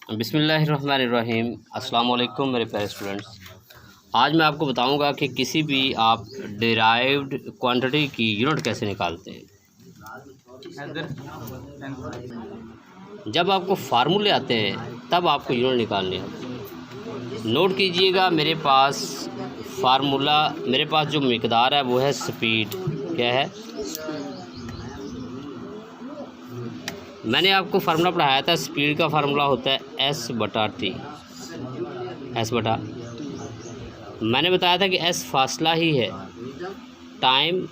बिस्मिल्लाहिर्रहमानिर्रहीम। अस्सलाम वालेकुम मेरे प्यारे स्टूडेंट्स। आज मैं आपको बताऊंगा कि किसी भी आप डिराइव्ड क्वांटिटी की यूनिट कैसे निकालते हैं। जब आपको फार्मूले आते हैं तब आपको यूनिट निकालनी है। नोट कीजिएगा, मेरे पास फार्मूला, मेरे पास जो मिकदार है वो है स्पीड। क्या है? मैंने आपको फार्मूला पढ़ाया था, स्पीड का फार्मूला होता है S/T। S बटा, मैंने बताया था कि S फासला ही है, टाइम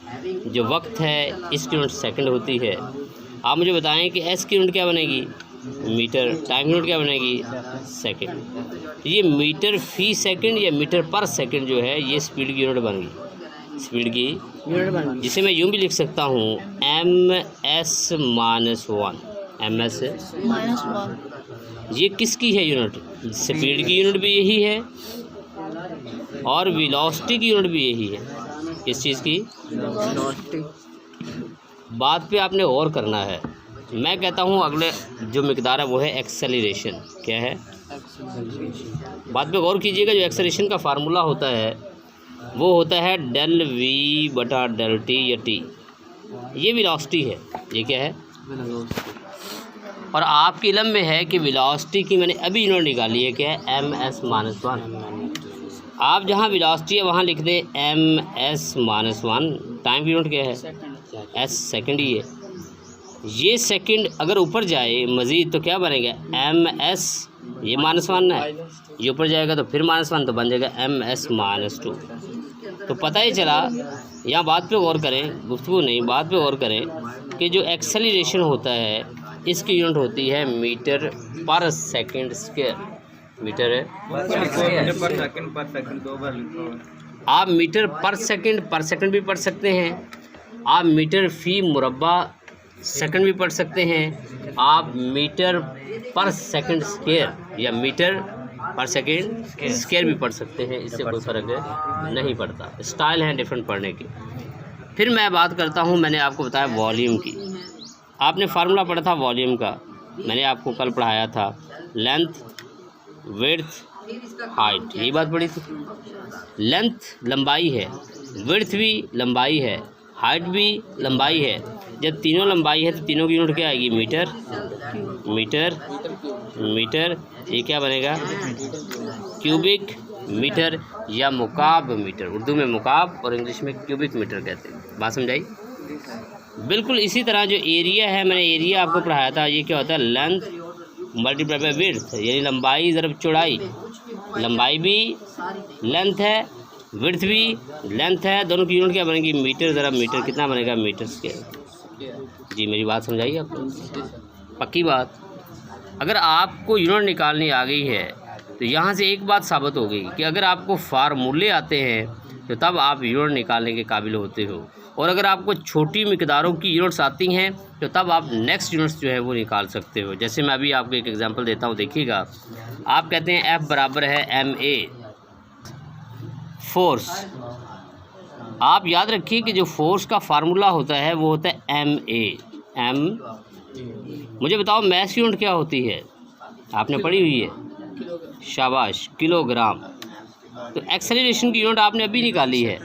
जो वक्त है इसकी यूनिट सेकंड होती है। आप मुझे बताएं कि S की यूनिट क्या बनेगी? मीटर। टाइम की यूनिट क्या बनेगी? सेकंड। ये मीटर फी सेकंड या मीटर पर सेकंड जो है ये स्पीड की यूनिट बन गई, स्पीड की यूनिट बन गई, जिसे मैं यूँ भी लिख सकता हूँ MS-1। MS-1 ये किसकी है यूनिट? स्पीड की यूनिट भी यही है और वेलोसिटी की यूनिट भी यही है। किस चीज़ की? वेलोसिटी। बात पे आपने गौर करना है। मैं कहता हूँ अगले जो मिकदार है वो है एक्सेलरेशन। क्या है? बात पे गौर कीजिएगा, जो एक्सेलरेशन का फार्मूला होता है वो होता है डेल V बटा डेल T या T। ये वेलोसिटी है। ये क्या है? और आपके इल्म में है कि वेलोसिटी की मैंने अभी यूनिट निकाली है। क्या है? MS-1। आप जहाँ वेलोसिटी है वहाँ लिख दें MS-1। टाइम की यूनिट क्या है? S सेकंड ही है। ये सेकंड अगर ऊपर जाए मज़ीद तो क्या बनेगा? MS, ये -1 है, ये ऊपर जाएगा तो फिर -1 तो बन जाएगा MS-2। तो पता ही चला, यहाँ बात पे गौर करें, गुफ्तगू नहीं, बात पे गौर करें कि जो एक्सेलरेशन होता है इसकी यूनिट होती है मीटर पर सेकंड स्क्वायर। मीटर है पर सेकंड दो बार लिखो। आप मीटर पर सेकंड भी पढ़ सकते हैं, आप मीटर फी मुरब्बा सेकंड भी पढ़ सकते हैं, आप मीटर पर सेकंड स्क्वायर या मीटर पर सेकंड स्क्वायर भी पढ़ सकते हैं। इससे कोई फ़र्क नहीं पड़ता, स्टाइल हैं डिफरेंट पढ़ने की। फिर मैं बात करता हूँ, मैंने आपको बताया वॉल्यूम की। आपने फार्मूला पढ़ा था वॉल्यूम का, मैंने आपको कल पढ़ाया था लेंथ, विड्थ, हाइट। यही बात पढ़ी थी। लेंथ लंबाई है, विड्थ भी लंबाई है, हाइट भी लंबाई है। जब तीनों लंबाई है तो तीनों की यूनिट क्या आएगी? मीटर। मीटर मीटर, ये क्या बनेगा? क्यूबिक मीटर या मुकाब मीटर। उर्दू में मुकाब और इंग्लिश में क्यूबिक मीटर कहते हैं। बात समझाई? बिल्कुल इसी तरह जो एरिया है, मैंने एरिया आपको पढ़ाया था, ये क्या होता है? लेंथ मल्टीप्लाई बाय विड्थ, यानी लंबाई ज़रब चौड़ाई। लंबाई भी लेंथ है, विड्थ भी लेंथ है, दोनों की यूनिट क्या बनेगी? मीटर ज़रब मीटर। कितना बनेगा? Metre square. जी मेरी बात समझाइए आपको? पक्की बात। अगर आपको यूनिट निकालनी आ गई है तो यहाँ से एक बात साबित हो गई कि अगर आपको फार्मूले आते हैं तो तब आप यूनिट निकालने के काबिल होते हो, और अगर आपको छोटी मिकदारों की यूनिट्स आती हैं तो तब आप नेक्स्ट यूनिट्स जो है वो निकाल सकते हो। जैसे मैं अभी आपको एक एग्जांपल देता हूँ, देखिएगा। आप कहते हैं F बराबर है MA, फोर्स। आप याद रखिए कि जो फोर्स का फार्मूला होता है वो होता है MA। मुझे बताओ मैस की यूनिट क्या होती है? आपने पढ़ी हुई है, शाबाश, किलोग्राम। तो एक्सेलरेशन की यूनिट आपने अभी निकाली है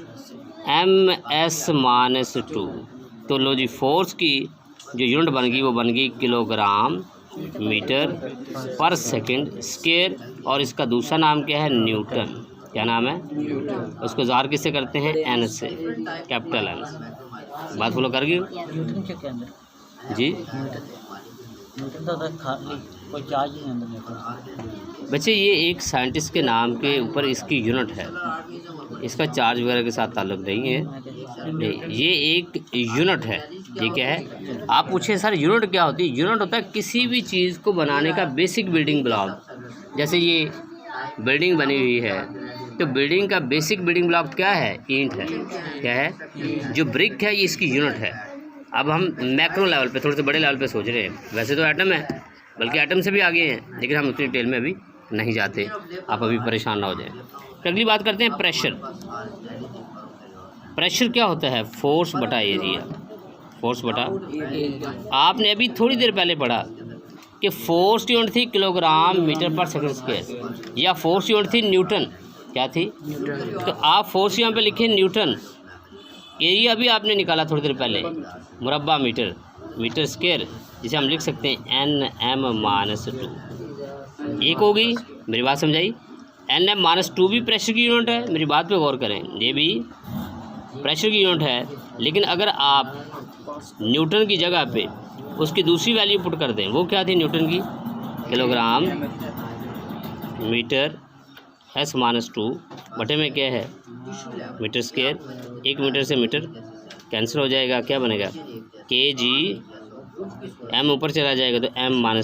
MS-2। तो लो जी, फोर्स की जो यूनिट बन गई वो बन गई किलोग्राम मीटर पर सेकंड स्क्वायर, और इसका दूसरा नाम क्या है? न्यूटन। क्या नाम है? उसको ज़ाहिर किससे करते हैं? N से, कैपिटल N से। बात फॉलो कर गई जी? बच्चे ये एक साइंटिस्ट के नाम के ऊपर इसकी यूनिट है, इसका चार्ज वगैरह के साथ ताल्लुक़ नहीं है, ये एक यूनिट है। ये क्या है? आप पूछे सर यूनिट क्या होती है? यूनिट होता है किसी भी चीज़ को बनाने का बेसिक बिल्डिंग ब्लॉक। जैसे ये बिल्डिंग बनी हुई है तो बिल्डिंग का बेसिक बिल्डिंग ब्लॉक क्या है? ईंट है। क्या है? जो ब्रिक है ये इसकी यूनिट है। अब हम मैक्रो लेवल पे, थोड़े से बड़े लेवल पे सोच रहे हैं। वैसे तो एटम है, बल्कि एटम से भी आगे हैं, लेकिन हम उतनी डिटेल में अभी नहीं जाते, आप अभी परेशान ना हो जाएं। तो अगली बात करते हैं प्रेशर। प्रेशर क्या होता है? फोर्स बटा एरिया। फोर्स बटा, आपने अभी थोड़ी देर पहले पढ़ा कि फोर्स की यूनिट थी किलोग्राम मीटर पर सेकंड स्क्वायर, या फोर्स की यूनिट थी न्यूटन, क्या थी? तो आप फोर्स यहाँ पे लिखे न्यूटन, एरिया भी आपने निकाला थोड़ी देर पहले, मुरब्बा मीटर, मीटर स्क्वायर, जिसे हम लिख सकते हैं Nm-2। एक होगी, मेरी बात समझाई। Nm-2 भी प्रेशर की यूनिट है, मेरी बात पे गौर करें, ये भी प्रेशर की यूनिट है, लेकिन अगर आप न्यूटन की जगह पे उसकी दूसरी वैल्यू पुट कर दें, वो क्या थी न्यूटन की? किलोग्राम मीटर S-2 बटे में क्या है? Metre square. 1 मीटर से मीटर कैंसिल हो जाएगा, क्या बनेगा? kg, m ऊपर चला जाएगा तो M-1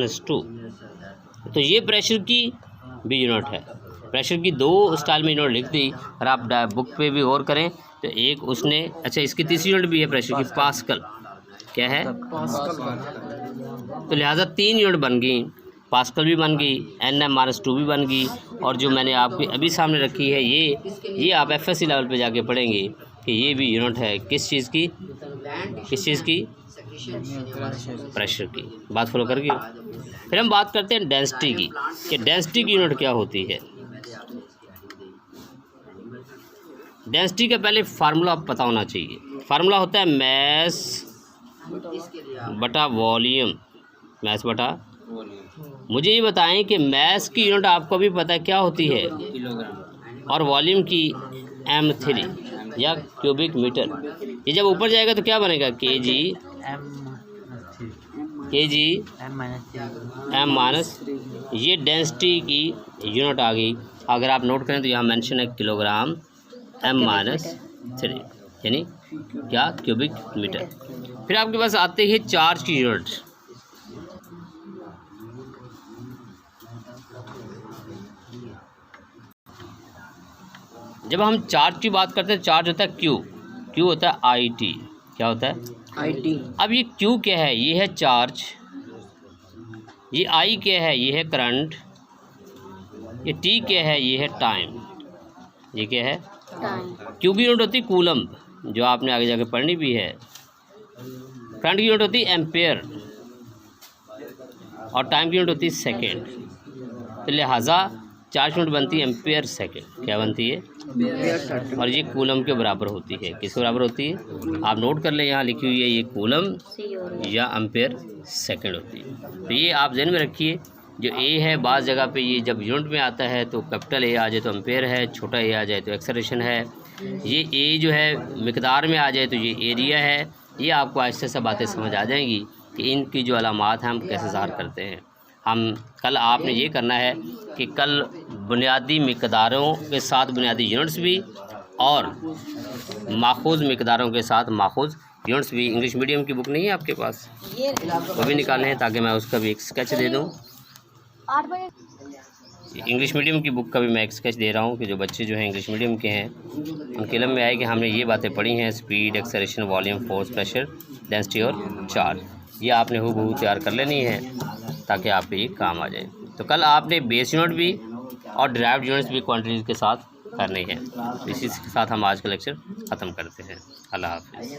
S-2। तो ये प्रेशर की भी यूनिट है। प्रेशर की 2 स्टाइल में यूनिट लिख दी, और आप बुक पे भी गौर करें तो एक उसने, अच्छा इसकी तीसरी यूनिट भी है प्रेशर की, पास्कल। क्या है? तो लिहाजा 3 यूनिट बन गई, पास्कल भी बन गई, Nm-2 भी बन गई, और जो मैंने आपके अभी सामने रखी है ये आप FSC लेवल पे जाके पढ़ेंगे कि ये भी यूनिट है किस चीज़ की? किस चीज़ की? प्रेशर की। बात फॉलो कर गई। फिर हम बात करते हैं डेंसिटी की, कि डेंसिटी की यूनिट क्या होती है। डेंसिटी का पहले फार्मूला पता होना चाहिए। फार्मूला होता है मैस बटा वॉल्यूम, मैस बटा। मुझे ये बताएं कि मैस की यूनिट आपको भी पता है क्या होती है, और वॉल्यूम की M3 या क्यूबिक मीटर। ये जब ऊपर जाएगा तो क्या बनेगा? kg M-, ये डेंसिटी की यूनिट आ गई। अगर आप नोट करें तो यहाँ मेंशन है किलोग्राम M-3, यानी क्या? Cubic metre. फिर आपके पास आते हैं चार्ज की यूनिट। जब हम चार्ज की बात करते हैं, चार्ज होता है क्यू होता है IT। क्या होता है? IT। अब ये क्यू क्या है? ये है चार्ज। ये I क्या है? ये है करंट। ये T क्या है? ये है टाइम। ये क्या है? टाइम। क्यू की यूनिट होती है कूलम, जो आपने आगे जाके पढ़नी भी है। करंट की यूनिट होती है एम्पेयर, और टाइम की यूनिट होती है सेकेंड। तो लिहाजा चार्ज यूनिट बनती है एम्पेयर सेकेंड। क्या बनती है? और ये कूलम के बराबर होती है। किसके बराबर होती है? आप नोट कर लें, यहाँ लिखी हुई है, ये कूलम या एम्पेयर सेकेंड होती है। तो ये आप ध्यान में रखिए। जो ए है, बाज़ जगह पे ये जब यूनिट में आता है तो कैपिटल ए आ जाए तो एम्पेयर है, छोटा ए आ जाए तो एक्सेलरेशन है। ये ए जो है मिकदार में आ जाए तो ये एरिया है। ये आपको आहिस्ते से बातें समझ आ जाएंगी कि इनकी जो अलामात हैं हम कैसे ज़ाहिर करते हैं। हम कल आपने ये करना है कि कल बुनियादी मिकदारों के साथ बुनियादी यूनिट्स भी, और माखूज़ मिकदारों के साथ माखूज़ यूनिट्स भी। इंग्लिश मीडियम की बुक नहीं है आपके पास? वो भी निकालने हैं, ताकि मैं उसका भी एक स्केच दे दूँ। इंग्लिश मीडियम की बुक का भी मैं एक स्केच दे रहा हूँ कि जो बच्चे जो हैं इंग्लिश मीडियम के हैं उनके इल्म में आए कि हमने ये बातें पढ़ी हैं, speed, acceleration, volume, force, pressure, density और चार्ज। ये आपने हूबहू तैयार कर लेनी है ताकि आपके ये काम आ जाए। तो कल आपने बेस यूनिट भी और डिराइव्ड यूनिट्स भी क्वांटिटीज़ के साथ करनी है। इसी के साथ हम आज का लेक्चर ख़त्म करते हैं। अल्लाह हाफ़िज़।